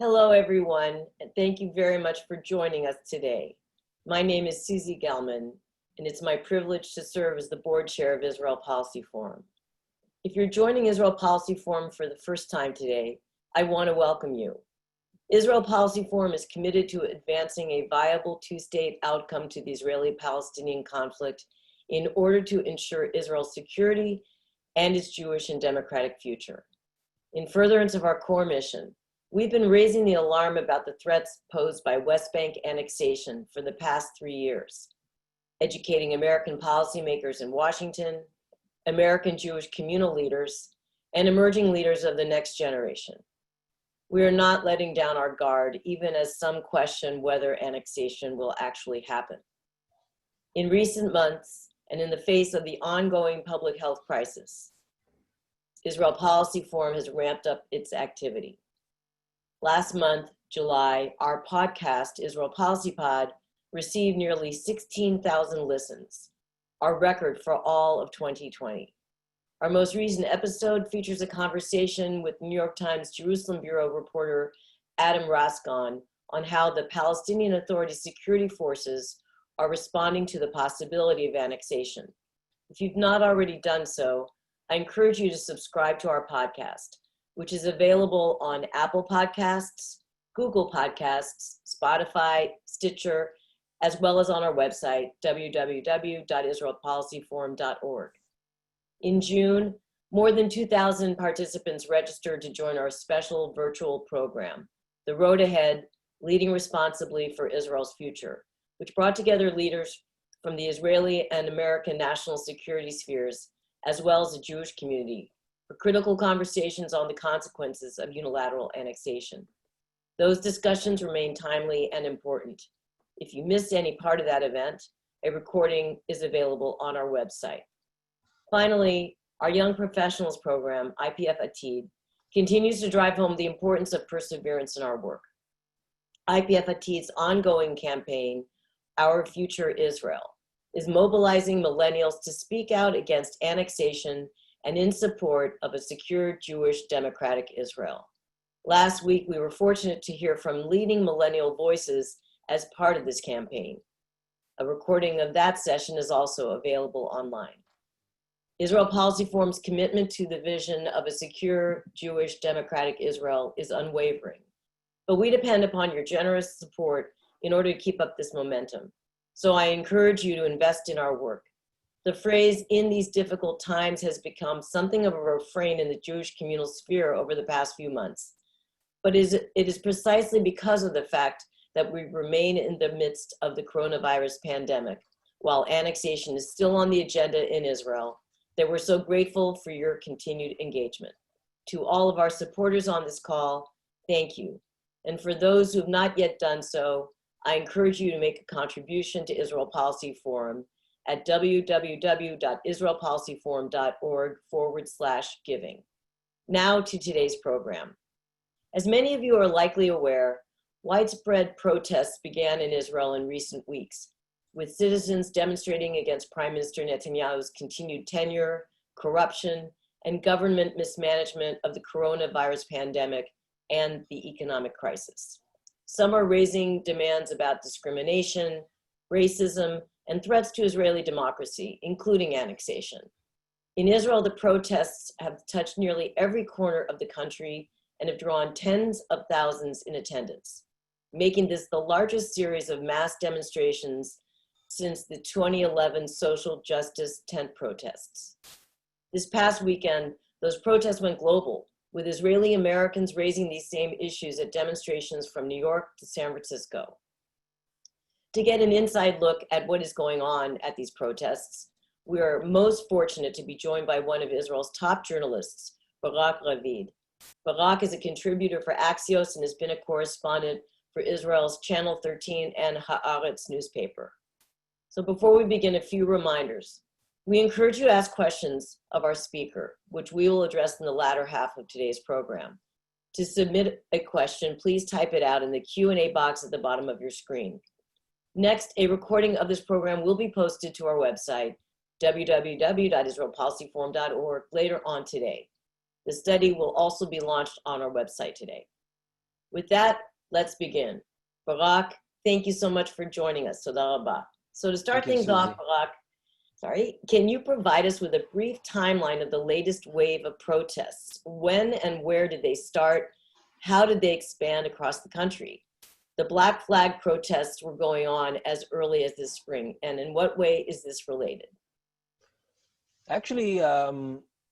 Hello, everyone, and thank you very much for joining us today. My name is Susie Gelman, and it's my privilege to serve as the board chair of Israel Policy Forum. If you're joining Israel Policy Forum for the first time today, I want to welcome you. Israel Policy Forum is committed to advancing a viable two-state outcome to the Israeli-Palestinian conflict in order to ensure Israel's security and its Jewish and democratic future. In furtherance of our core mission, we've been raising the alarm about the threats posed by West Bank annexation for the past 3 years, educating American policymakers in Washington, American Jewish communal leaders, and emerging leaders of the next generation. We are not letting down our guard, even as some question whether annexation will actually happen. In recent months, and in the face of the ongoing public health crisis, Israel Policy Forum has ramped up its activity. Last month, July, our podcast, Israel Policy Pod, received nearly 16,000 listens, our record for all of 2020. Our most recent episode features a conversation with New York Times Jerusalem Bureau reporter Adam Rascon on how the Palestinian Authority security forces are responding to the possibility of annexation. If you've not already done so, I encourage you to subscribe to our podcast, which is available on Apple Podcasts, Google Podcasts, Spotify, Stitcher, as well as on our website, www.israelpolicyforum.org. In June, more than 2,000 participants registered to join our special virtual program, The Road Ahead, Leading Responsibly for Israel's Future, which brought together leaders from the Israeli and American national security spheres, as well as the Jewish community, for critical conversations on the consequences of unilateral annexation. Those discussions remain timely and important. If you missed any part of that event, a recording is available on our website. Finally, our Young Professionals Program, IPF Atid, continues to drive home the importance of perseverance in our work. IPF Atid's ongoing campaign, Our Future Israel, is mobilizing millennials to speak out against annexation and in support of a secure Jewish democratic Israel. Last week, we were fortunate to hear from leading millennial voices as part of this campaign. A recording of that session is also available online. Israel Policy Forum's commitment to the vision of a secure Jewish democratic Israel is unwavering, but we depend upon your generous support in order to keep up this momentum. So I encourage you to invest in our work. The phrase "in these difficult times" has become something of a refrain in the Jewish communal sphere over the past few months. But it is precisely because of the fact that we remain in the midst of the coronavirus pandemic, while annexation is still on the agenda in Israel, that we're so grateful for your continued engagement. To all of our supporters on this call, thank you. And for those who have not yet done so, I encourage you to make a contribution to Israel Policy Forum at www.israelpolicyforum.org/giving. Now to today's program. As many of you are likely aware, widespread protests began in Israel in recent weeks, with citizens demonstrating against Prime Minister Netanyahu's continued tenure, corruption, and government mismanagement of the coronavirus pandemic and the economic crisis. Some are raising demands about discrimination, racism, and threats to Israeli democracy, including annexation. In Israel, the protests have touched nearly every corner of the country and have drawn tens of thousands in attendance, making this the largest series of mass demonstrations since the 2011 social justice tent protests. This past weekend, those protests went global, with Israeli Americans raising these same issues at demonstrations from New York to San Francisco. To get an inside look at what is going on at these protests, we are most fortunate to be joined by one of Israel's top journalists, Barak Ravid. Barak is a contributor for Axios and has been a correspondent for Israel's Channel 13 and Haaretz newspaper. So before we begin, a few reminders. We encourage you to ask questions of our speaker, which we will address in the latter half of today's program. To submit a question, please type it out in the Q&A box at the bottom of your screen. Next, a recording of this program will be posted to our website, www.israelpolicyforum.org, later on today. The study will also be launched on our website today. With that, let's begin. Barak, thank you so much for joining us. Toda rabah. So to start things off, Barak, can you provide us with a brief timeline of the latest wave of protests? When and where did they start? How did they expand across the country? The Black Flag protests were going on as early as this spring, and in what way is this related? Actually,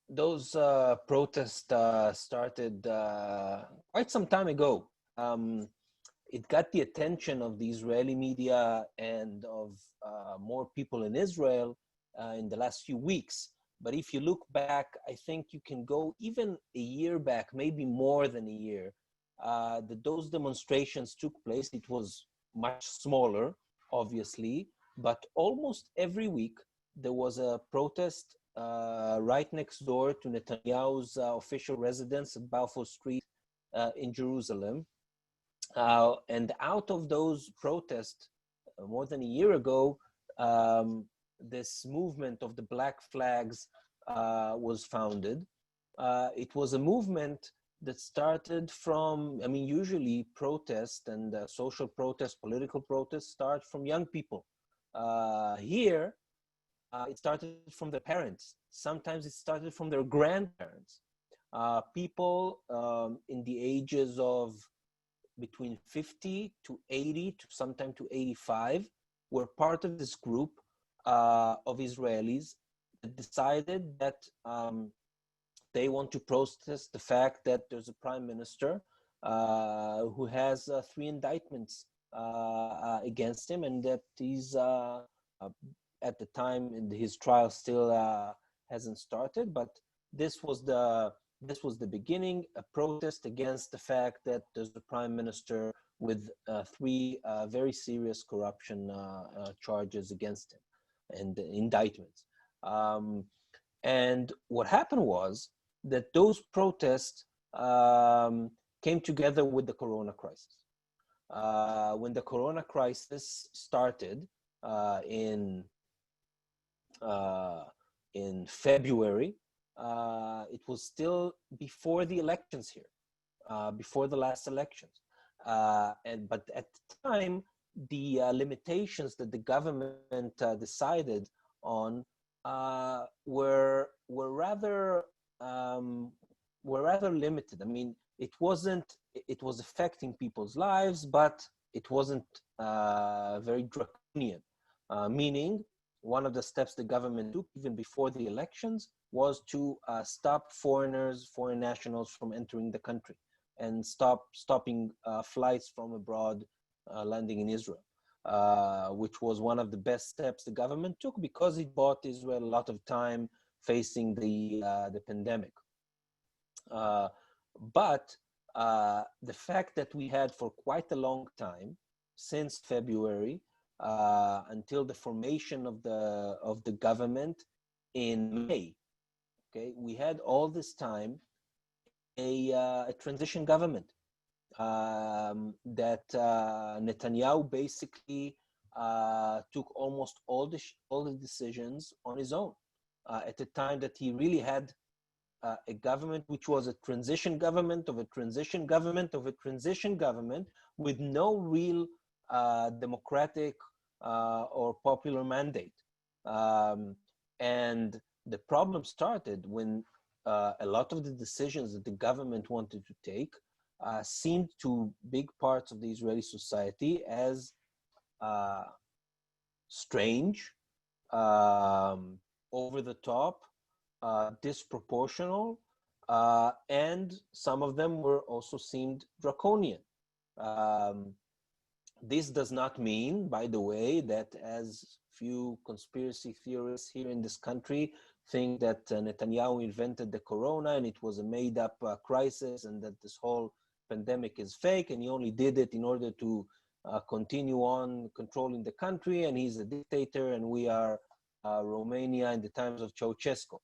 those protests started quite some time ago. It got the attention of the Israeli media and of more people in Israel in the last few weeks. But if you look back, I think you can go even a year back, maybe more than a year, that those demonstrations took place. It was much smaller, obviously, but almost every week there was a protest right next door to Netanyahu's official residence at Balfour Street in Jerusalem. And out of those protests, more than a year ago, this movement of the Black Flags was founded. It was a movement that started from, usually protest and social protest, political protest start from young people. Here, it started from their parents. Sometimes it started from their grandparents. People in the ages of between 50 to 80 to sometime to 85 were part of this group of Israelis that decided that they want to protest the fact that there's a prime minister who has 3 indictments against him, and that he's at the time his trial still hasn't started. But this was the beginning, a protest against the fact that there's a prime minister with 3 very serious corruption charges against him and indictments. And what happened was that those protests came together with the Corona crisis. When the Corona crisis started in February, it was still before the elections here, before the last elections. But at the time, the limitations that the government decided on were rather limited. It was affecting people's lives, but it wasn't very draconian. Meaning, one of the steps the government took even before the elections was to stop foreign nationals from entering the country and stopping flights from abroad landing in Israel, which was one of the best steps the government took because it bought Israel a lot of time facing the pandemic. But the fact that we had for quite a long time, since February, until the formation of the government in May, okay, we had all this time a transition government that Netanyahu basically took almost all the decisions on his own at the time that he really had a government which was a transition government of a transition government of a transition government with no real democratic or popular mandate. And the problem started when a lot of the decisions that the government wanted to take seemed to big parts of the Israeli society as strange, over the top, disproportional, and some of them were also seemed draconian. This does not mean, by the way, that as few conspiracy theorists here in this country think that Netanyahu invented the corona and it was a made-up crisis and that this whole pandemic is fake and he only did it in order to continue on controlling the country and he's a dictator and we are Romania in the times of Ceausescu.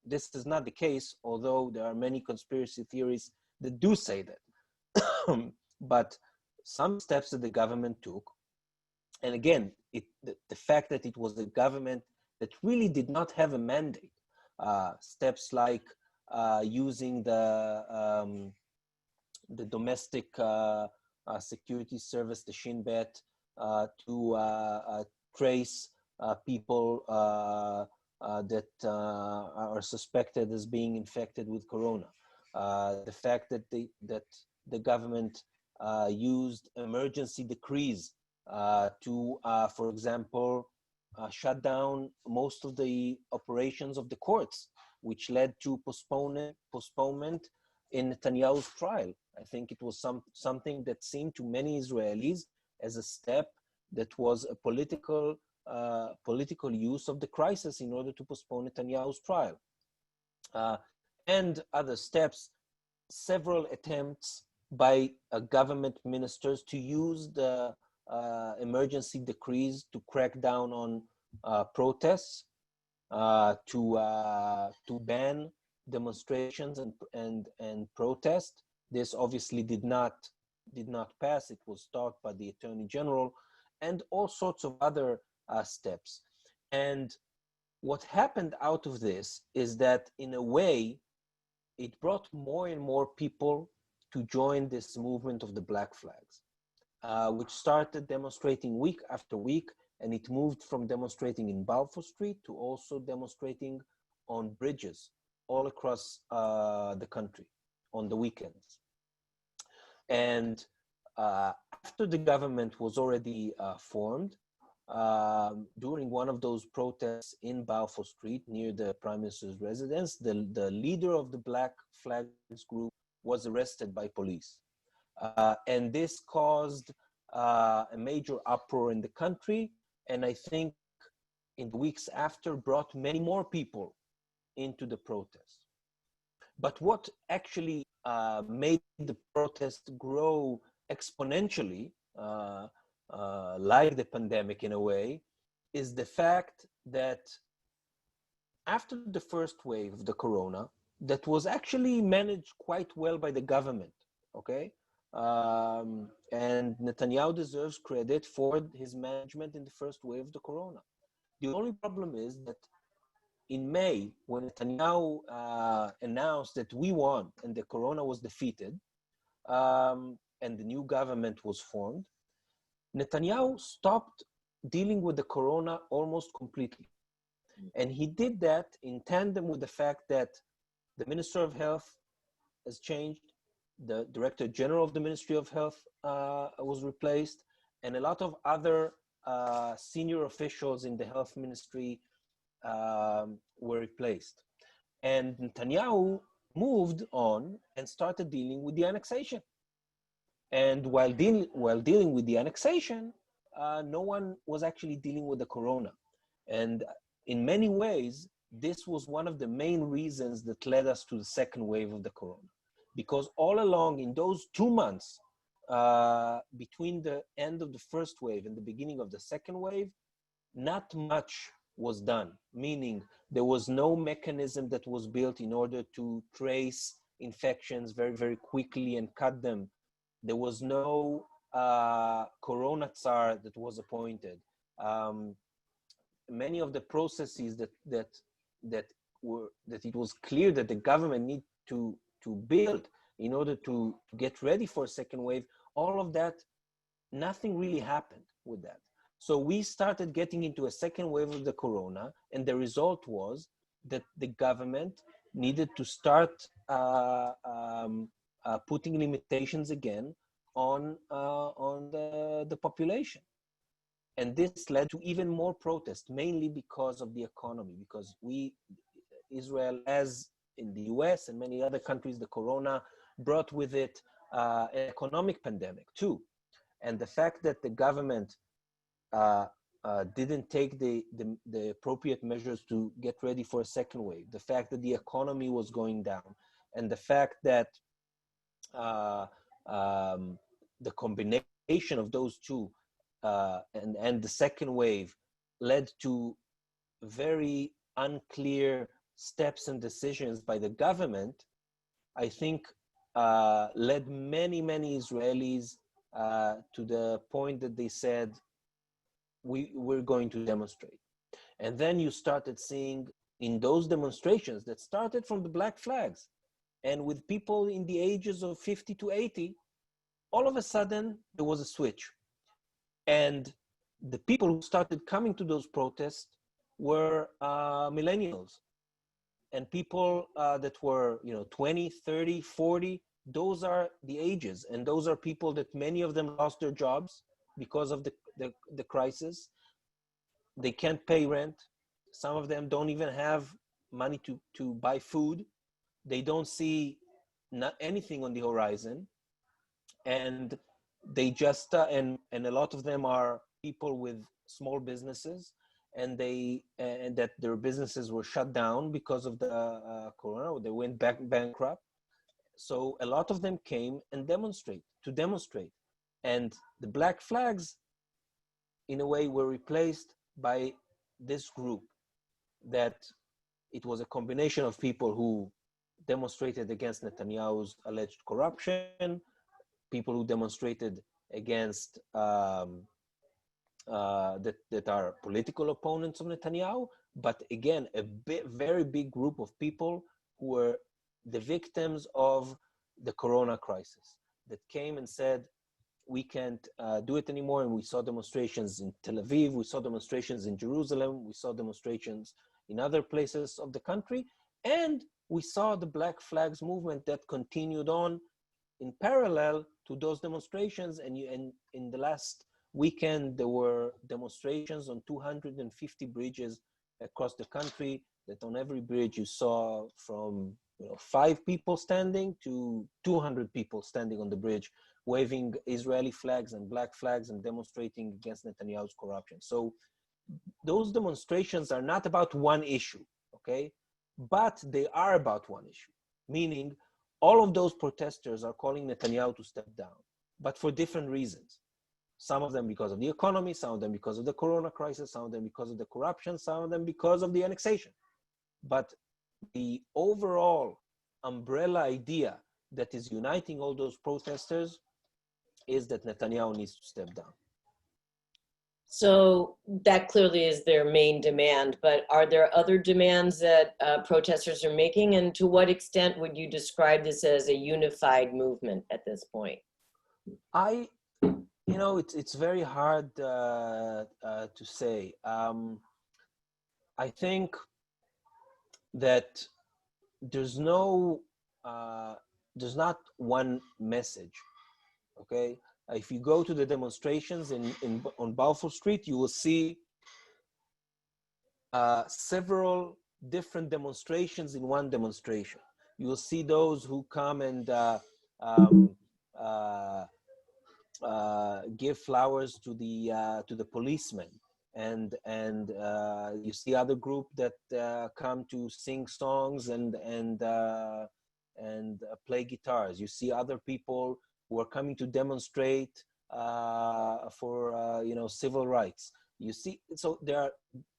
This is not the case, although there are many conspiracy theories that do say that. But some steps that the government took, and again, the fact that it was the government that really did not have a mandate, steps like using the the domestic security service, the Shin Bet, to trace people that are suspected as being infected with corona. The fact that the government used emergency decrees to, for example, shut down most of the operations of the courts, which led to postponement in Netanyahu's trial. I think it was something that seemed to many Israelis as a step that was a political use of the crisis in order to postpone Netanyahu's trial. And other steps, several attempts by government ministers to use the emergency decrees to crack down on protests, to ban demonstrations and protest. This obviously did not pass. It was stopped by the Attorney General, and all sorts of other steps. And what happened out of this is that, in a way, it brought more and more people to join this movement of the Black Flags, which started demonstrating week after week, and it moved from demonstrating in Balfour Street to also demonstrating on bridges all across the country on the weekends. And after the government was already formed, during one of those protests in Balfour Street near the Prime Minister's residence, the leader of the Black Flags group was arrested by police. And this caused a major uproar in the country, and I think in the weeks after brought many more people into the protest. But what actually made the protest grow exponentially, like the pandemic in a way, is the fact that after the first wave of the corona, that was actually managed quite well by the government, okay? And Netanyahu deserves credit for his management in the first wave of the corona. The only problem is that in May, when Netanyahu announced that we won and the corona was defeated, and the new government was formed, Netanyahu stopped dealing with the corona almost completely. And he did that in tandem with the fact that the Minister of Health has changed, the Director General of the Ministry of Health was replaced, and a lot of other senior officials in the health ministry were replaced. And Netanyahu moved on and started dealing with the annexation. And while dealing with the annexation, no one was actually dealing with the corona. And in many ways, this was one of the main reasons that led us to the second wave of the corona. Because all along in those 2 months, between the end of the first wave and the beginning of the second wave, not much was done, meaning there was no mechanism that was built in order to trace infections very, very quickly and cut them. There was no corona czar that was appointed. Many of the processes that it was clear that the government need to build in order to get ready for a second wave, all of that, nothing really happened with that. So we started getting into a second wave of the corona, and the result was that the government needed to start putting limitations again on the population. And this led to even more protests, mainly because of the economy, because Israel, as in the US and many other countries, the corona brought with it an economic pandemic too. And the fact that the government didn't take the appropriate measures to get ready for a second wave, the fact that the economy was going down, and the fact that the combination of those two and the second wave led to very unclear steps and decisions by the government, I think led many Israelis to the point that they said, we're going to demonstrate. And then you started seeing in those demonstrations that started from the Black Flags, and with people in the ages of 50 to 80, all of a sudden there was a switch. And the people who started coming to those protests were millennials and people that were 20, 30, 40. Those are the ages, and those are people that many of them lost their jobs because of the crisis. They can't pay rent. Some of them don't even have money to buy food. They don't see not anything on the horizon, and they just and a lot of them are people with small businesses, and that their businesses were shut down because of the corona. They went bankrupt. So a lot of them came and demonstrate, and the black flags in a way were replaced by this group, that it was a combination of people who demonstrated against Netanyahu's alleged corruption, people who demonstrated against that are political opponents of Netanyahu, but again, very big group of people who were the victims of the corona crisis, that came and said, we can't do it anymore. And we saw demonstrations in Tel Aviv, we saw demonstrations in Jerusalem, we saw demonstrations in other places of the country, and we saw the Black Flags movement that continued on in parallel to those demonstrations. And in the last weekend, there were demonstrations on 250 bridges across the country, that on every bridge you saw from 5 people standing to 200 people standing on the bridge, waving Israeli flags and black flags and demonstrating against Netanyahu's corruption. So those demonstrations are not about one issue, okay? But they are about one issue, meaning all of those protesters are calling Netanyahu to step down, but for different reasons. Some of them because of the economy, some of them because of the corona crisis, some of them because of the corruption, some of them because of the annexation. But the overall umbrella idea that is uniting all those protesters is that Netanyahu needs to step down. So that clearly is their main demand, but are there other demands that protesters are making? And to what extent would you describe this as a unified movement at this point? It's very hard to say. I think that there's not one message, okay? If you go to the demonstrations on Balfour Street, you will see several different demonstrations in one demonstration. You will see those who come and give flowers to the policemen, and you see other group that come to sing songs and play guitars. You see other people who are coming to demonstrate for civil rights. You see, so there are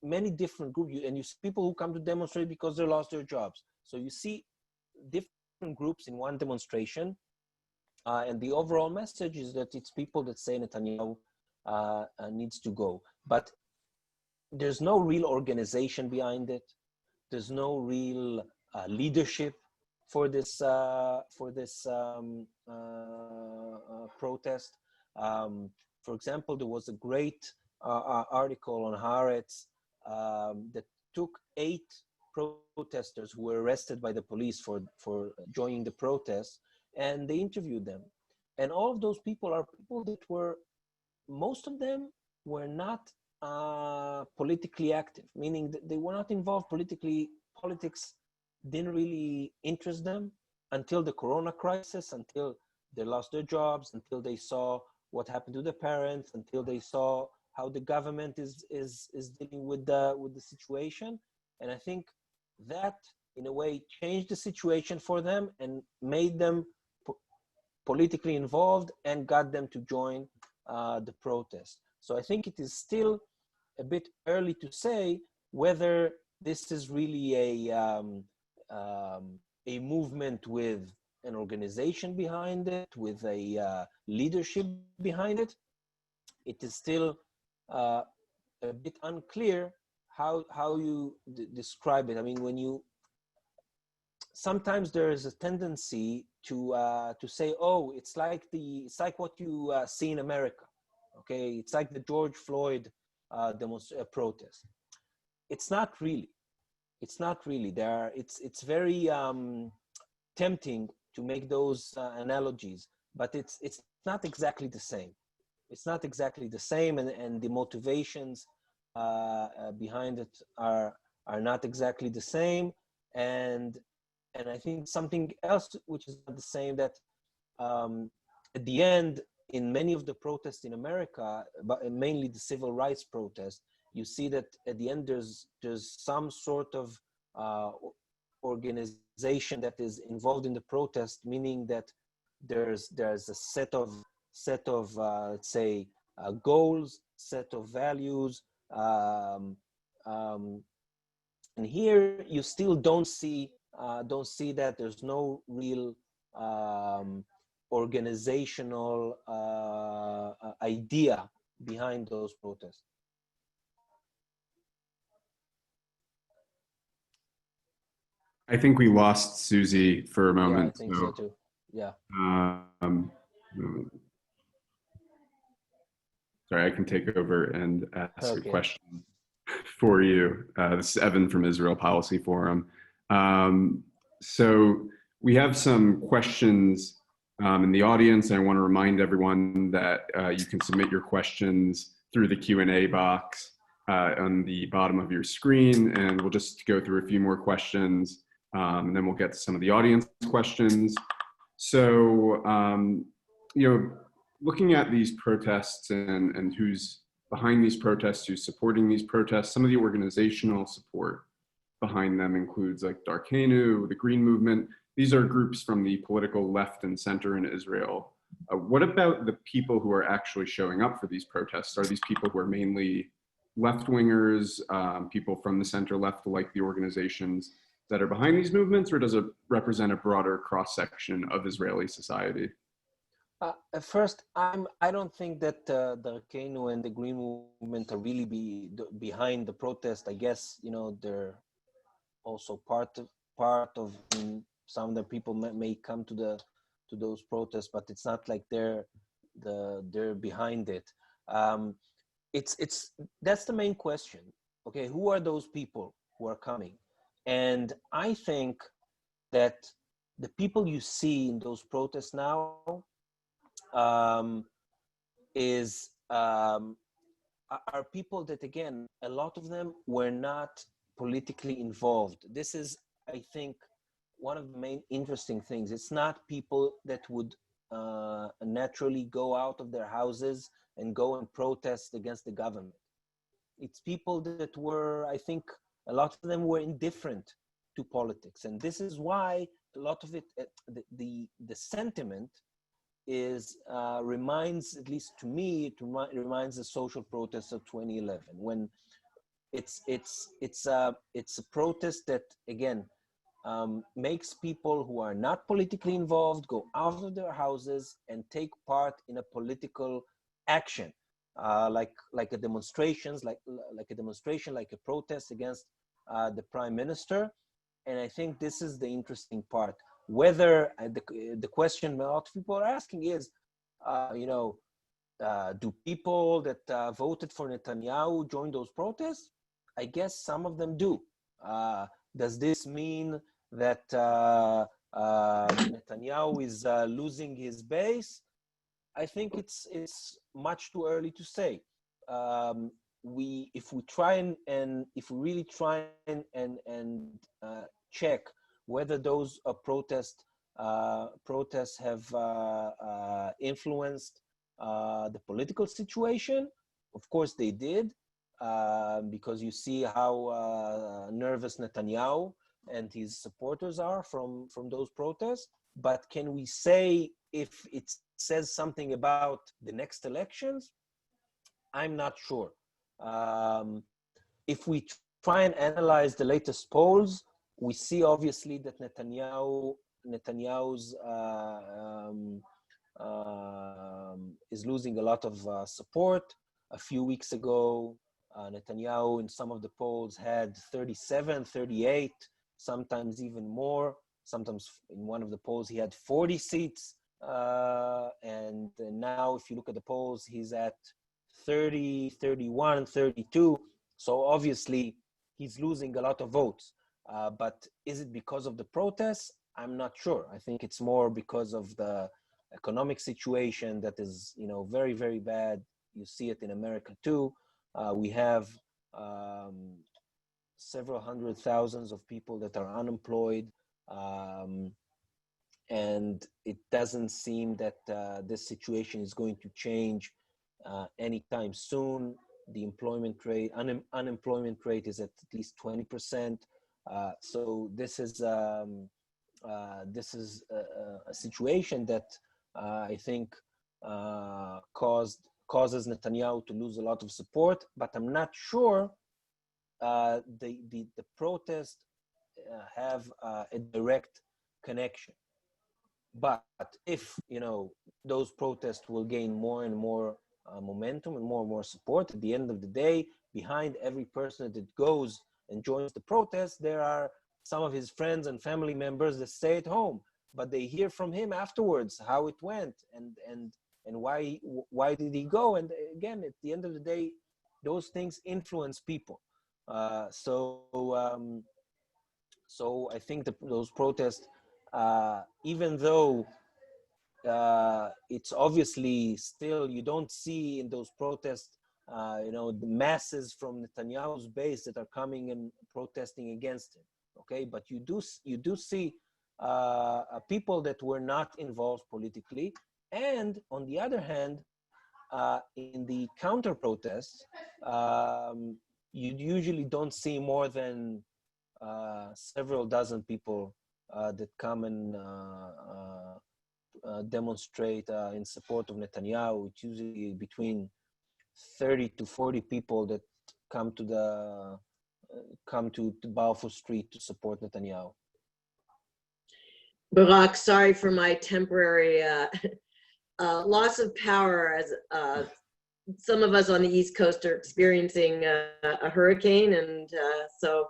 many different groups, and you see people who come to demonstrate because they lost their jobs. So you see different groups in one demonstration, and the overall message is that it's people that say Netanyahu needs to go. But there's no real organization behind it. There's no real leadership for this protest. For example, there was a great article on Haaretz that took 8 protesters who were arrested by the police for joining the protest, and they interviewed them. And all of those people are people that were, most of them were not politically active, meaning that they were not involved politically. Politics didn't really interest them until the corona crisis, until they lost their jobs, until they saw what happened to their parents, until they saw how the government is dealing with the situation. And I think that in a way changed the situation for them and made them politically involved and got them to join the protest. So I think it is still a bit early to say whether this is really a movement with an organization behind it, with a leadership behind it. It is still a bit unclear how you describe it. I mean, when you sometimes there is a tendency to say, oh, it's like what you see in America. Okay, it's like the George Floyd protest. It's not really. It's not really. It's very tempting to make those analogies, but it's not exactly the same. It's not exactly the same, and the motivations behind it are not exactly the same. And I think something else which is not the same, that at the end, in many of the protests in America, but mainly the civil rights protests, you see that at the end there's some sort of organization that is involved in the protest, meaning that there's a set of let's say goals, set of values, and here you still don't see that. There's no real organizational idea behind those protests. I think we lost Susie for a moment. Yeah, I think so too. Yeah. Sorry, I can take over and ask Okay. a question for you. This is Evan from Israel Policy Forum. So we have some questions in the audience, and I want to remind everyone that you can submit your questions through the Q&A box on the bottom of your screen, and we'll just go through a few more questions, and then we'll get to some of the audience questions. So, looking at these protests and who's behind these protests, who's supporting these protests, some of the organizational support behind them includes like Darkenu, the Green Movement. These are groups from the political left and center in Israel. What about the people who are actually showing up for these protests? Are these people who are mainly left-wingers, people from the center left, like the organizations that are behind these movements, or does it represent a broader cross-section of Israeli society? At first, I don't think that the Darkenu and the Green Movement are really behind the protest. I guess they're also part of some of the people may come to those protests, but it's not like they're behind it. That's the main question. Okay, who are those people who are coming? And I think that the people you see in those protests now are people that, again, a lot of them were not politically involved. This is, I think, one of the main interesting things. It's not people that would naturally go out of their houses and go and protest against the government. It's people that were, I think, a lot of them were indifferent to politics. And this is why a lot of it, the sentiment is reminds, at least to me, it reminds the social protests of 2011, when it's a protest that, again, makes people who are not politically involved go out of their houses and take part in a political action, like a demonstration, like a protest against the prime minister. And I think this is the interesting part. Whether the question a lot of people are asking is, do people that voted for Netanyahu join those protests? I guess some of them do. Does this mean that Netanyahu is losing his base? I think it's much too early to say. If we really try and check whether those protests have influenced the political situation, of course they did, because you see how nervous Netanyahu and his supporters are from those protests. But can we say if it says something about the next elections? I'm not sure. If we try and analyze the latest polls, we see obviously that Netanyahu's is losing a lot of support. A few weeks ago, Netanyahu in some of the polls had 37, 38, sometimes even more. sometimes in one of the polls, he had 40 seats. And now if you look at the polls, he's at 30, 31, 32. So obviously he's losing a lot of votes. But is it because of the protests? I'm not sure. I think it's more because of the economic situation that is, very, very bad. You see it in America too. We have several hundred thousands of people that are unemployed. And it doesn't seem that this situation is going to change anytime soon. The unemployment rate is at least 20%. So this is a situation that I think causes Netanyahu to lose a lot of support. But I'm not sure the protests have a direct connection. But if those protests will gain more and more momentum and more support, at the end of the day, behind every person that goes and joins the protest, there are some of his friends and family members that stay at home, but they hear from him afterwards how it went and why did he go. And again, at the end of the day, those things influence people. So I think those protests, even though it's obviously still, you don't see in those protests, the masses from Netanyahu's base that are coming and protesting against him. Okay, but you do see people that were not involved politically, and on the other hand, in the counter protests, you usually don't see more than several dozen people that come and demonstrate in support of Netanyahu. It's usually between 30 to 40 people that come to Balfour Street to support Netanyahu. Barak, sorry for my temporary loss of power, as some of us on the East Coast are experiencing a hurricane, and so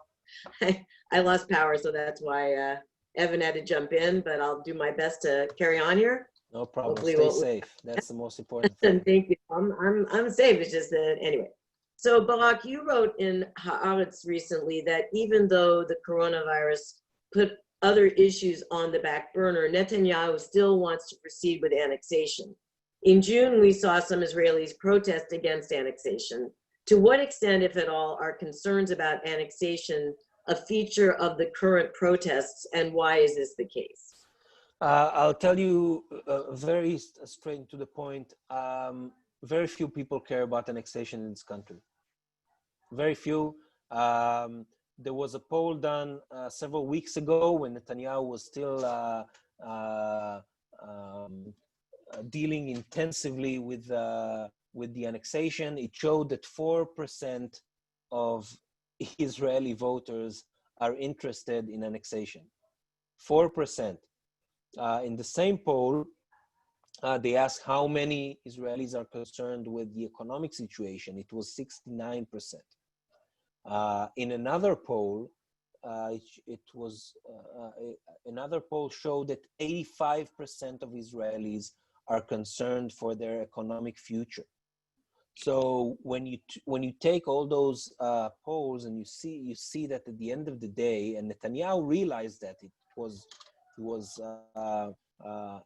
I lost power, so that's why Evan had to jump in, but I'll do my best to carry on here. No problem. Hopefully Stay safe. That's the most important thing. Thank you. I'm safe. It's just that anyway. So Barak, you wrote in Haaretz recently that even though the coronavirus put other issues on the back burner, Netanyahu still wants to proceed with annexation. In June, we saw some Israelis protest against annexation. To what extent, if at all, are concerns about annexation a feature of the current protests, and why is this the case? I'll tell you very straight to the point. Very few people care about annexation in this country. Very few. There was a poll done several weeks ago when Netanyahu was still dealing intensively with the annexation. It showed that 4% of Israeli voters are interested in annexation. 4%. In the same poll, they asked how many Israelis are concerned with the economic situation. It was 69%. In another poll, another poll showed that 85% of Israelis are concerned for their economic future. So when you take all those polls and you see that at the end of the day, and Netanyahu realized that it was a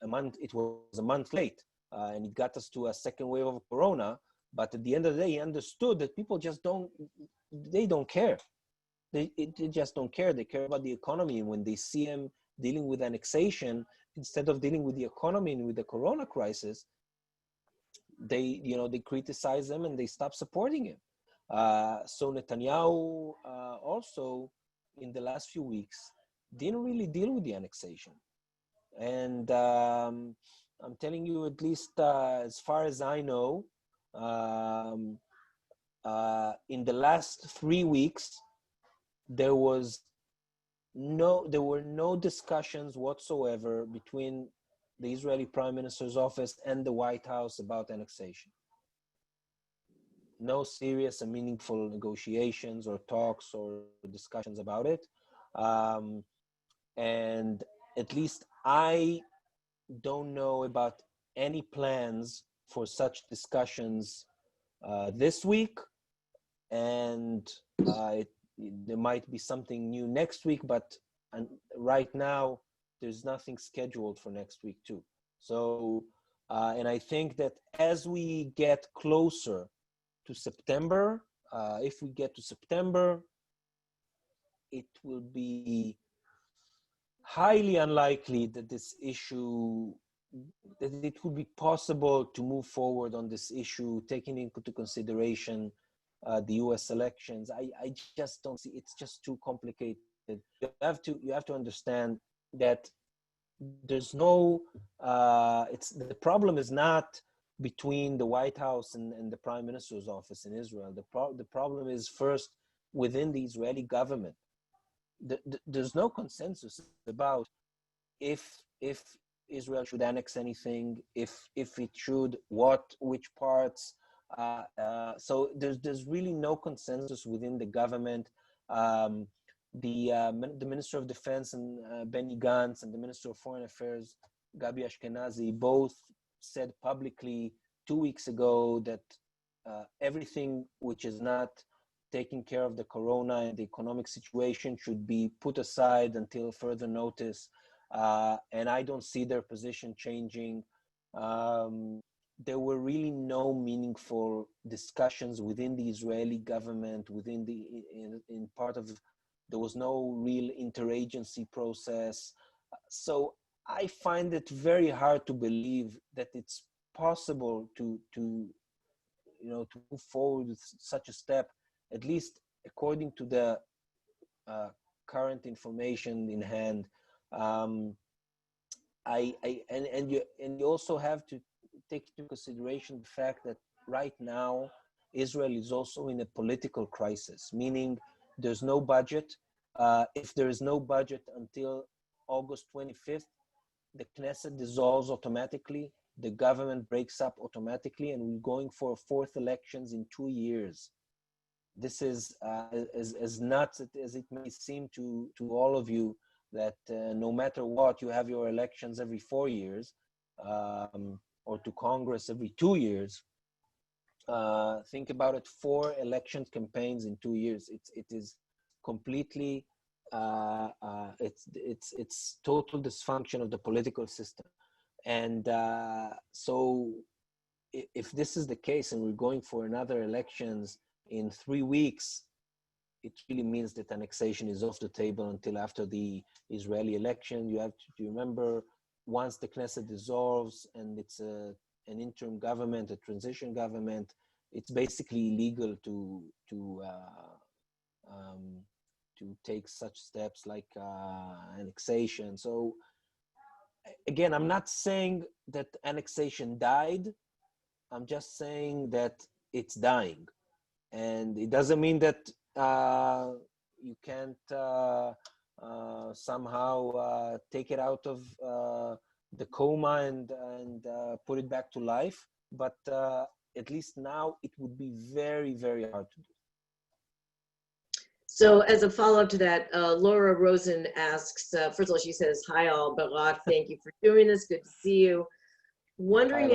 month late, and it got us to a second wave of Corona. But at the end of the day, he understood that people just don't care. They just don't care. They care about the economy. And when they see him dealing with annexation instead of dealing with the economy and with the Corona crisis, they criticize him and they stop supporting him. So Netanyahu also in the last few weeks didn't really deal with the annexation. And I'm telling you, at least as far as I know, in the last 3 weeks, there were no discussions whatsoever between the Israeli Prime Minister's office and the White House about annexation. No serious and meaningful negotiations or talks or discussions about it. And at least I don't know about any plans for such discussions this week, and there might be something new next week, but right now there's nothing scheduled for next week too. So, and I think that as we get closer to September, if we get to September, it will be highly unlikely that this issue, that it would be possible to move forward on this issue, taking into consideration the U.S. elections. I just don't see, it's just too complicated. You have to understand that there's no, the problem is not between the White House and the Prime Minister's office in Israel. The problem is first within the Israeli government. There's no consensus about if Israel should annex anything, if it should, which parts. So there's really no consensus within the government. The Minister of Defense and Benny Gantz and the Minister of Foreign Affairs Gabi Ashkenazi both said publicly 2 weeks ago that everything which is not taking care of the corona and the economic situation should be put aside until further notice. And I don't see their position changing. There were really no meaningful discussions within the Israeli government, within in part of, there was no real interagency process. So I find it very hard to believe that it's possible to move forward with such a step, at least according to the current information in hand. You also have to take into consideration the fact that right now Israel is also in a political crisis, meaning there's no budget. If there is no budget until August 25th, the Knesset dissolves automatically, the government breaks up automatically, and we're going for fourth elections in 2 years. This is as nuts as it may seem to all of you, that no matter what, you have your elections every 4 years, or to Congress every 2 years. Think about it, 4 election campaigns in 2 years. It is completely, it's total dysfunction of the political system. And so if this is the case and we're going for another elections in 3 weeks, it really means that annexation is off the table until after the Israeli election. You have to remember, once the Knesset dissolves and it's an interim government, a transition government, it's basically illegal to take such steps like annexation. So again, I'm not saying that annexation died. I'm just saying that it's dying. And it doesn't mean that you can't somehow take it out of the coma and put it back to life. But at least now it would be very, very hard to do. So as a follow-up to that, Laura Rosen asks, first of all, she says, hi all, Barak, thank you for doing this. Good to see you. Laura's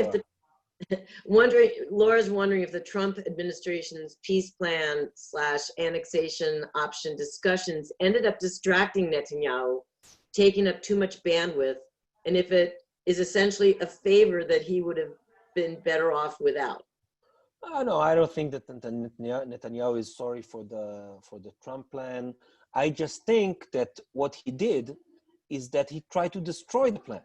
wondering if the Trump administration's peace plan / annexation option discussions ended up distracting Netanyahu, taking up too much bandwidth, and if it is essentially a favor that he would have been better off without. No, I don't think that Netanyahu is sorry for the Trump plan. I just think that what he did is that he tried to destroy the plan.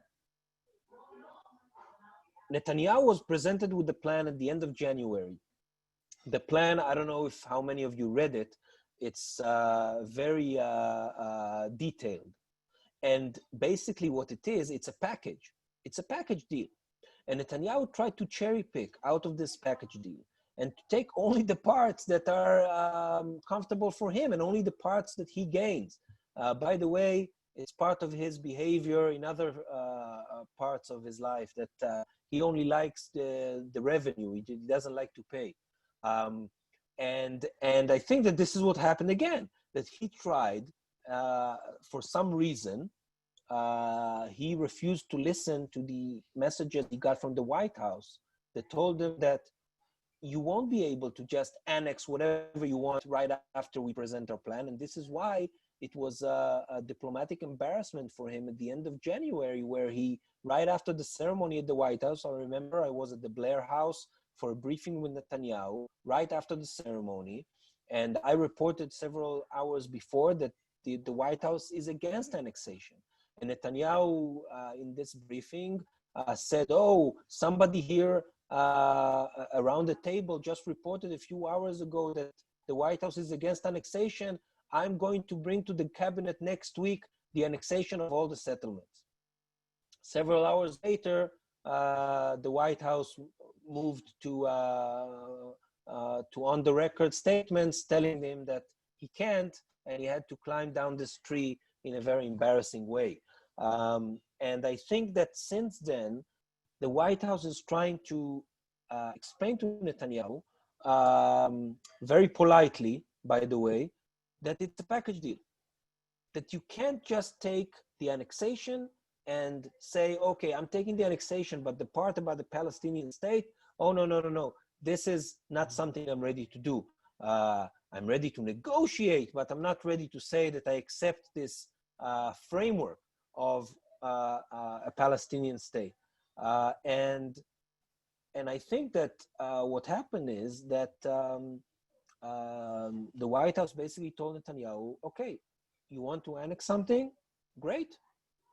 Netanyahu was presented with the plan at the end of January. The plan, I don't know how many of you read it. It's very detailed. And basically what it is, it's a package. It's a package deal. And Netanyahu tried to cherry pick out of this package deal and to take only the parts that are comfortable for him and only the parts that he gains. By the way, it's part of his behavior in other parts of his life that he only likes the revenue. He doesn't like to pay. And I think that this is what happened again, that he tried for some reason he refused to listen to the messages he got from the White House that told him that you won't be able to just annex whatever you want right after we present our plan. And this is why it was a diplomatic embarrassment for him at the end of January, where he, right after the ceremony at the White House, I remember I was at the Blair House for a briefing with Netanyahu right after the ceremony. And I reported several hours before that the White House is against annexation. And Netanyahu, in this briefing, said, oh, somebody here around the table just reported a few hours ago that the White House is against annexation. I'm going to bring to the cabinet next week the annexation of all the settlements. Several hours later, the White House moved to on the record statements telling him that he can't, and he had to climb down this tree in a very embarrassing way. And I think that since then, the White House is trying to explain to Netanyahu, very politely, by the way, that it's a package deal. That you can't just take the annexation and say, okay, I'm taking the annexation, but the part about the Palestinian state, oh, no. This is not something I'm ready to do. I'm ready to negotiate, but I'm not ready to say that I accept this framework of a Palestinian state. And I think that what happened is that the White House basically told Netanyahu, okay, you want to annex something? Great,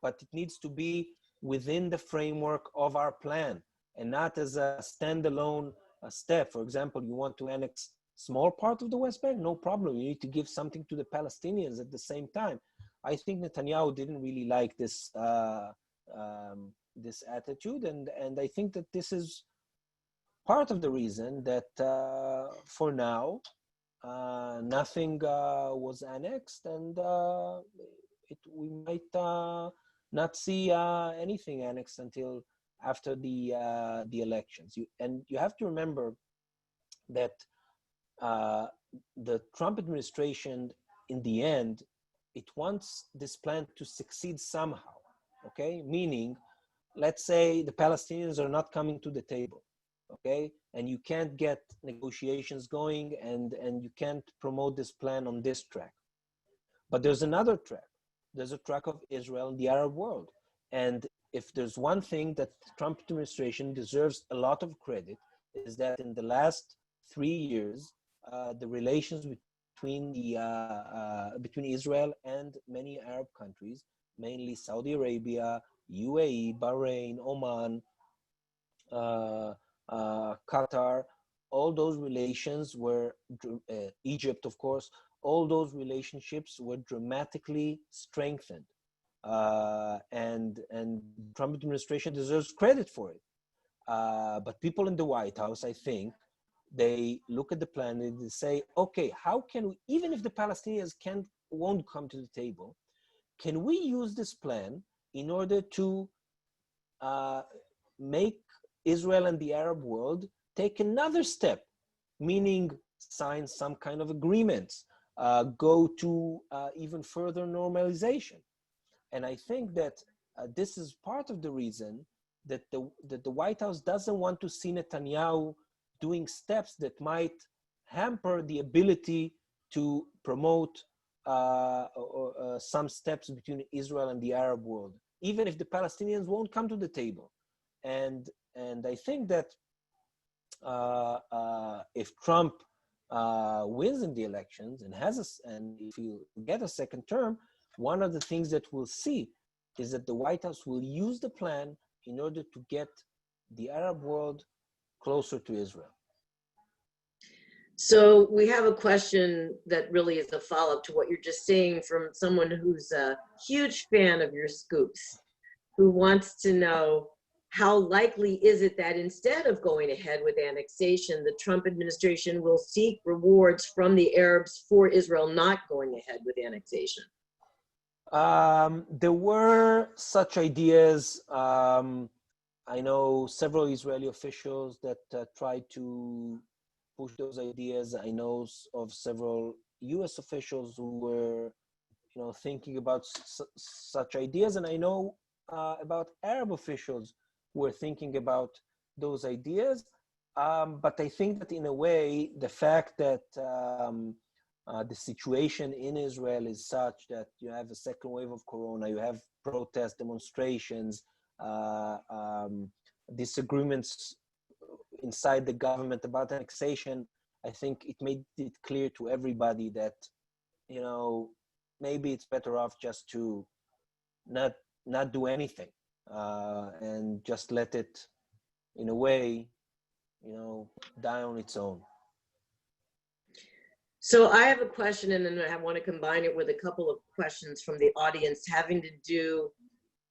but it needs to be within the framework of our plan and not as a standalone step. For example, you want to annex small part of the West Bank? No problem. You need to give something to the Palestinians at the same time. I think Netanyahu didn't really like this this attitude, and I think that this is part of the reason that for now nothing was annexed, and we might not see anything annexed until after the elections. You have to remember that the Trump administration, in the end, it wants this plan to succeed somehow. Okay, meaning, let's say the Palestinians are not coming to the table. Okay, and you can't get negotiations going, and you can't promote this plan on this track. But there's another track. There's a track of Israel and the Arab world. And if there's one thing that the Trump administration deserves a lot of credit, is that in the last 3 years, the relations between between Israel and many Arab countries, mainly Saudi Arabia, UAE, Bahrain, Oman, Qatar, all those relations were, Egypt, of course, all those relationships were dramatically strengthened. And Trump administration deserves credit for it. But people in the White House, I think, they look at the plan and they say, okay, how can we, even if the Palestinians won't come to the table, can we use this plan in order to make Israel and the Arab world take another step, meaning sign some kind of agreements, go to even further normalization. And I think that this is part of the reason that the White House doesn't want to see Netanyahu doing steps that might hamper the ability to promote some steps between Israel and the Arab world, even if the Palestinians won't come to the table. And I think that if Trump wins in the elections and if he get a second term, one of the things that we'll see is that the White House will use the plan in order to get the Arab world closer to Israel. So we have a question that really is a follow-up to what you're just saying from someone who's a huge fan of your scoops, who wants to know, how likely is it that instead of going ahead with annexation, the Trump administration will seek rewards from the Arabs for Israel not going ahead with annexation? There were such ideas. I know several Israeli officials that tried to push those ideas. I know of several US officials who were thinking about such ideas. And I know about Arab officials who are thinking about those ideas. But I think that in a way, the fact that the situation in Israel is such that you have a second wave of corona, you have protests, demonstrations, disagreements inside the government about annexation. I think it made it clear to everybody that, maybe it's better off just to not do anything and just let it, in a way, die on its own. So I have a question, and then I want to combine it with a couple of questions from the audience having to do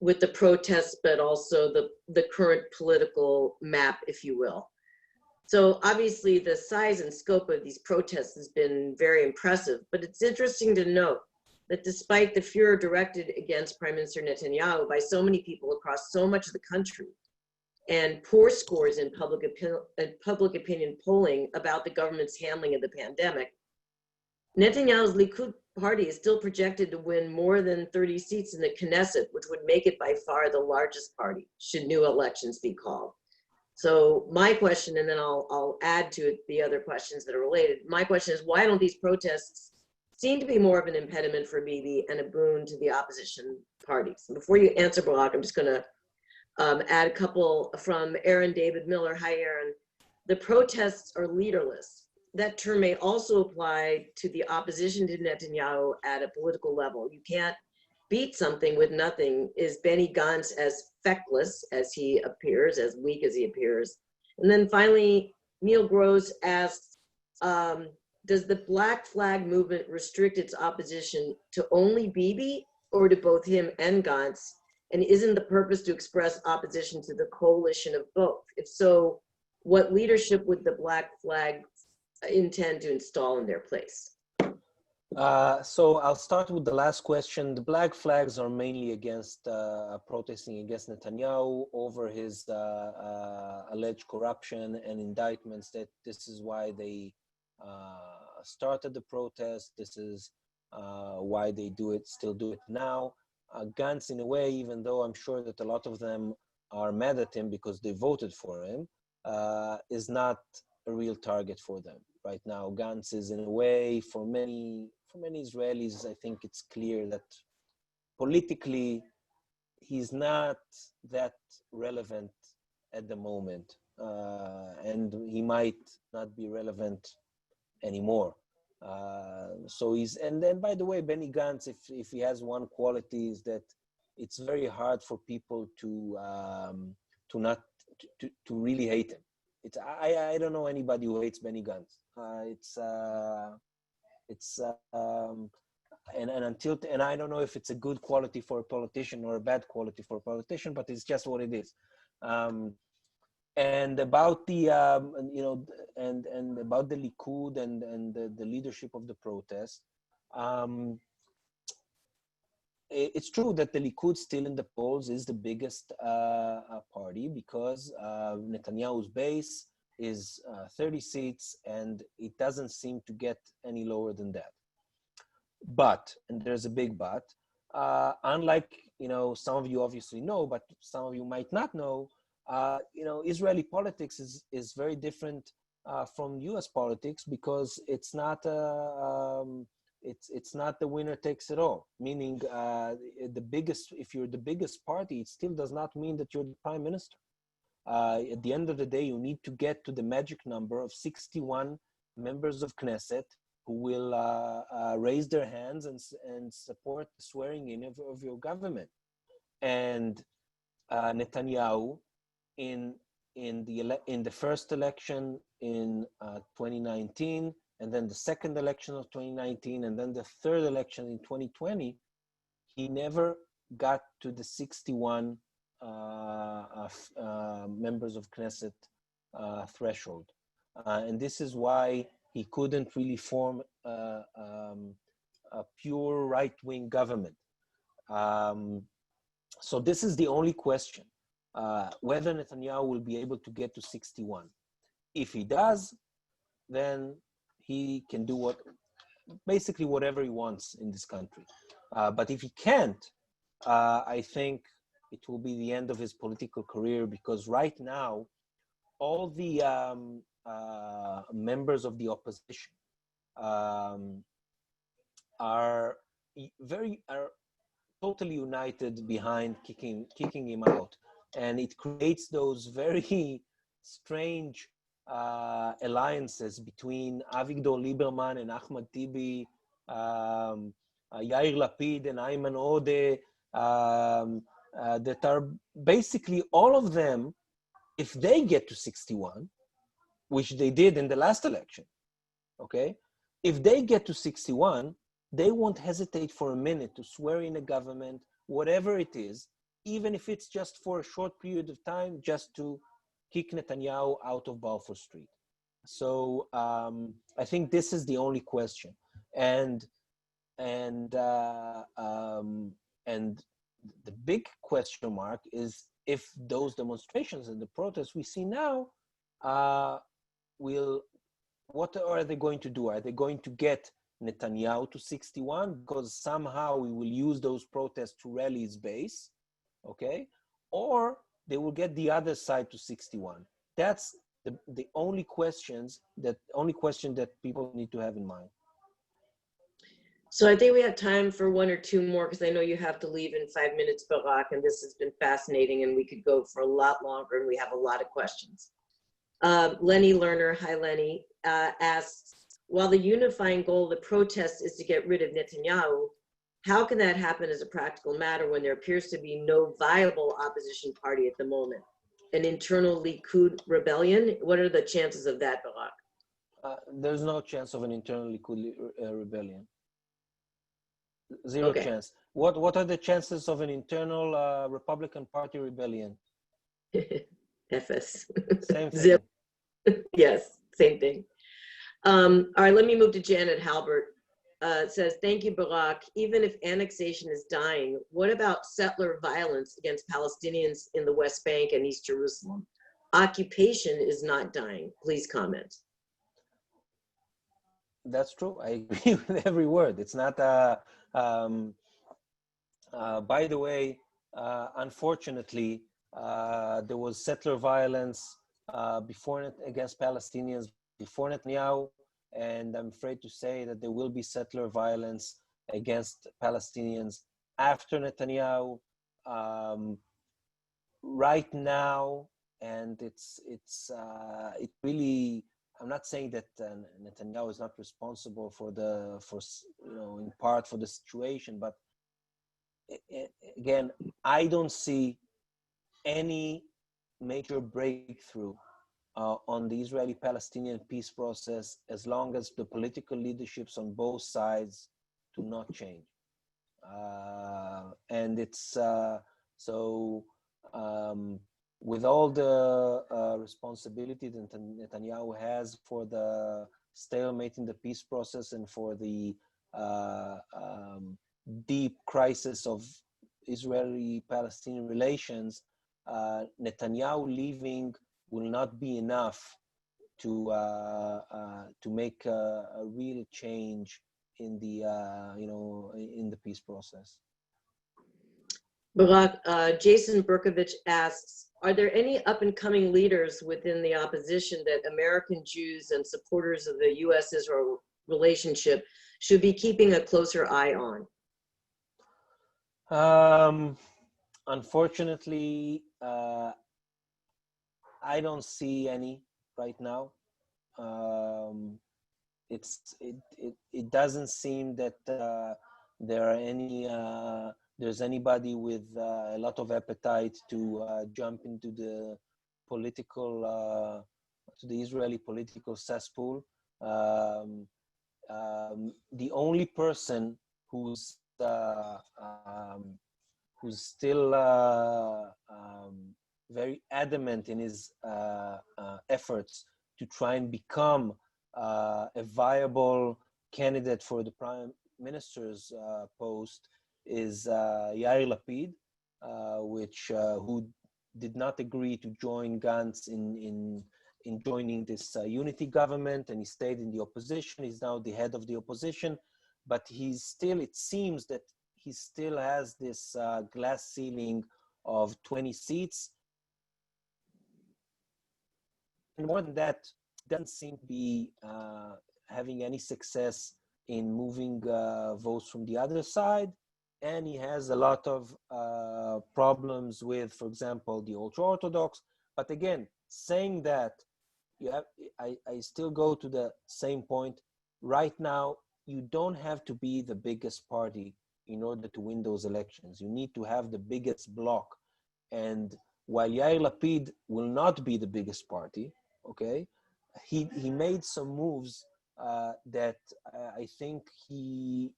with the protests, but also the current political map, if you will. So obviously the size and scope of these protests has been very impressive, but it's interesting to note that despite the furor directed against Prime Minister Netanyahu by so many people across so much of the country, and poor scores in public opinion polling about the government's handling of the pandemic, Netanyahu's Likud party is still projected to win more than 30 seats in the Knesset, which would make it by far the largest party should new elections be called. So my question, and then I'll add to it the other questions that are related. My question is, why don't these protests seem to be more of an impediment for Bibi and a boon to the opposition parties? And before you answer, Barak, I'm just going to add a couple from Aaron David Miller. Hi, Aaron. The protests are leaderless. That term may also apply to the opposition to Netanyahu at a political level. You can't beat something with nothing. Is Benny Gantz as feckless as he appears, as weak as he appears? And then finally, Neil Gross asks, does the Black Flag movement restrict its opposition to only Bibi or to both him and Gantz? And isn't the purpose to express opposition to the coalition of both? If so, what leadership would the Black Flag intend to install in their place? So I'll start with the last question. The Black Flags are mainly against protesting against Netanyahu over his alleged corruption and indictments. That this is why they started the protest. This is why they still do it now. Gantz, in a way, even though I'm sure that a lot of them are mad at him because they voted for him, is not a real target for them right now. Gantz is, in a way, for many Israelis, I think it's clear that politically he's not that relevant at the moment, and he might not be relevant anymore. And then, by the way, Benny Gantz, if he has one quality, is that it's very hard for people to really hate him. I don't know anybody who hates Benny Gantz. And I don't know if it's a good quality for a politician or a bad quality for a politician, but it's just what it is. And about the and about the Likud and the leadership of the protest, it's true that the Likud still in the polls is the biggest party because Netanyahu's base is 30 seats, and it doesn't seem to get any lower than that. But, and there's a big but, unlike, some of you obviously know, but some of you might not know, Israeli politics is very different from U.S. politics because it's not it's not the winner takes it all. Meaning, if you're the biggest party, it still does not mean that you're the prime minister. At the end of the day, you need to get to the magic number of 61 members of Knesset who will raise their hands and support the swearing in of your government. And Netanyahu, in the first election in 2019, and then the second election of 2019, and then the third election in 2020, he never got to the 61 members of Knesset threshold. And this is why he couldn't really form a pure right-wing government. So this is the only question, whether Netanyahu will be able to get to 61. If he does, then he can do basically whatever he wants in this country. But if he can't, I think it will be the end of his political career, because right now, all the members of the opposition are totally united behind kicking him out, and it creates those very strange alliances between Avigdor Lieberman and Ahmad Tibi, Yair Lapid and Ayman Odeh, that are basically all of them, if they get to 61, which they did in the last election, okay? If they get to 61, they won't hesitate for a minute to swear in a government, whatever it is, even if it's just for a short period of time, just to kick Netanyahu out of Balfour Street. So I think this is the only question. And the big question mark is if those demonstrations and the protests we see now what are they going to do? Are they going to get Netanyahu to 61 because somehow we will use those protests to rally his base, okay? Or they will get the other side to 61. That's the only question that people need to have in mind. So I think we have time for one or two more, because I know you have to leave in 5 minutes, Barak, and this has been fascinating, and we could go for a lot longer, and we have a lot of questions. Lenny Lerner, hi Lenny, asks, while the unifying goal of the protest is to get rid of Netanyahu, how can that happen as a practical matter when there appears to be no viable opposition party at the moment? An internal Likud rebellion? What are the chances of that, Barak? There's no chance of an internal Likud rebellion. Zero chance. What are the chances of an internal Republican Party rebellion? FS. Same thing. Zip. Yes, same thing. All right, let me move to Janet Halbert. It says, thank you, Barak. Even if annexation is dying, what about settler violence against Palestinians in the West Bank and East Jerusalem? Occupation is not dying. Please comment. That's true. I agree with every word. It's not, by the way, unfortunately, there was settler violence against Palestinians before Netanyahu, and I'm afraid to say that there will be settler violence against Palestinians after Netanyahu. Right now, and it really, I'm not saying that Netanyahu is not responsible in part for the situation, but again, I don't see any major breakthrough on the Israeli-Palestinian peace process as long as the political leaderships on both sides do not change. And it's with all the responsibility that Netanyahu has for the stalemate in the peace process and for the deep crisis of Israeli-Palestinian relations, Netanyahu leaving will not be enough to make a real change in the in the peace process. Barak, Jason Berkovich asks, are there any up-and-coming leaders within the opposition that American Jews and supporters of the U.S.-Israel relationship should be keeping a closer eye on? Unfortunately, I don't see any right now. It doesn't seem that there are any there's anybody with a lot of appetite to jump into the political to the Israeli political cesspool. The only person who's still very adamant in his efforts to try and become a viable candidate for the prime minister's post is Yair Lapid, who did not agree to join Gantz in joining this unity government, and he stayed in the opposition. He's now the head of the opposition, but he's still, it seems that he still has this glass ceiling of 20 seats. And more than that, doesn't seem to be having any success in moving votes from the other side. And he has a lot of problems with, for example, the ultra-Orthodox. But again, saying that, I still go to the same point. Right now, you don't have to be the biggest party in order to win those elections. You need to have the biggest bloc. And while Yair Lapid will not be the biggest party, okay, he made some moves that I think he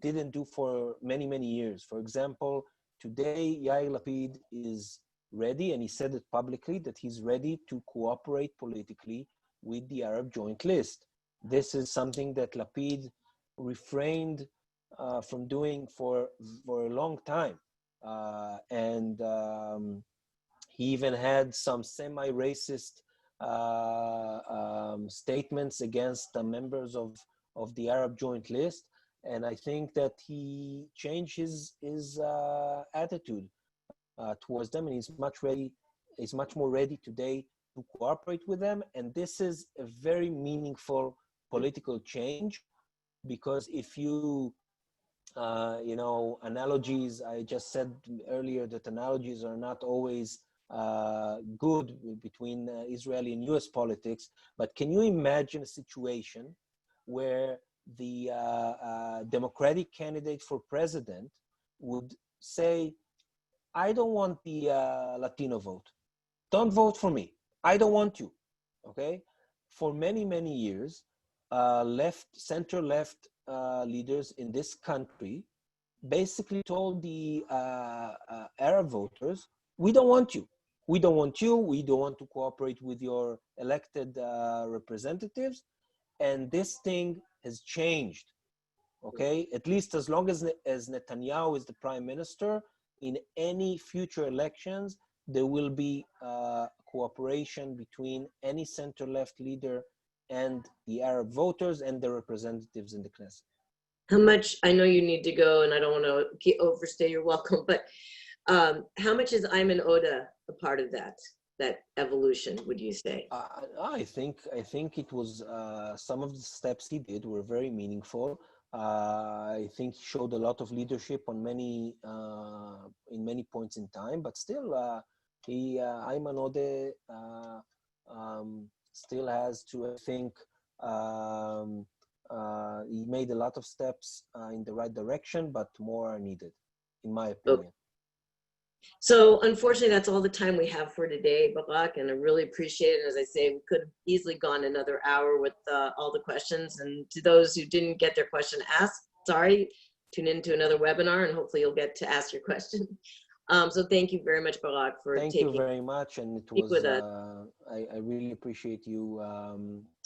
didn't do for many, many years. For example, today Yair Lapid is ready, and he said it publicly, that he's ready to cooperate politically with the Arab Joint List. This is something that Lapid refrained from doing for a long time. He even had some semi-racist statements against the members of the Arab Joint List. And I think that he changed his attitude towards them, and he's much more ready today to cooperate with them. And this is a very meaningful political change, because if you, analogies, I just said earlier that analogies are not always good between Israeli and US politics, but can you imagine a situation where the Democratic candidate for president would say, I don't want the Latino vote. Don't vote for me. I don't want you, okay? For many, many years, center-left leaders in this country basically told the Arab voters, we don't want you. We don't want you. We don't want to cooperate with your elected representatives. And this thing has changed, okay? At least as long as Netanyahu is the prime minister, in any future elections, there will be cooperation between any center-left leader and the Arab voters and their representatives in the Knesset. How much, I know you need to go and I don't want to overstay your welcome, but how much is Ayman Odeh a part of that evolution, would you say? I think it was, some of the steps he did were very meaningful. I think he showed a lot of leadership on in many points in time, but still, Ayman Odeh still has to, I think, he made a lot of steps in the right direction, but more are needed, in my opinion. Okay. So unfortunately, that's all the time we have for today, Barak, and I really appreciate it. As I say, we could have easily gone another hour with all the questions. And to those who didn't get their question asked, sorry, tune into another webinar and hopefully you'll get to ask your question. So thank you very much, Barak, for Thank you very much. And it was, I really appreciate you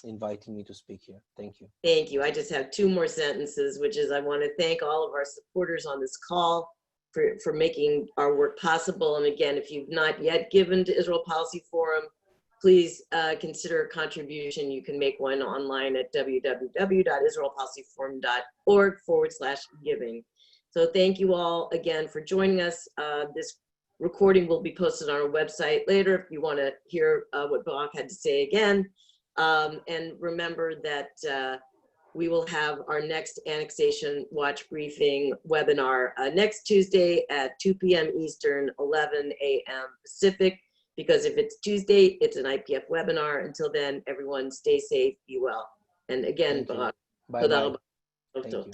inviting me to speak here. Thank you. Thank you. I just have two more sentences, which is I want to thank all of our supporters on this call for making our work possible. And again, if you've not yet given to Israel Policy Forum, please consider a contribution. You can make one online at www.israelpolicyforum.org/giving. So thank you all again for joining us. This recording will be posted on our website later if you want to hear what Barak had to say again. And remember that we will have our next Annexation Watch briefing webinar next Tuesday at 2 p.m. Eastern, 11 a.m. Pacific, because if it's Tuesday, it's an IPF webinar. Until then, everyone stay safe, be well. And again, Barak, bye-bye. Thank you.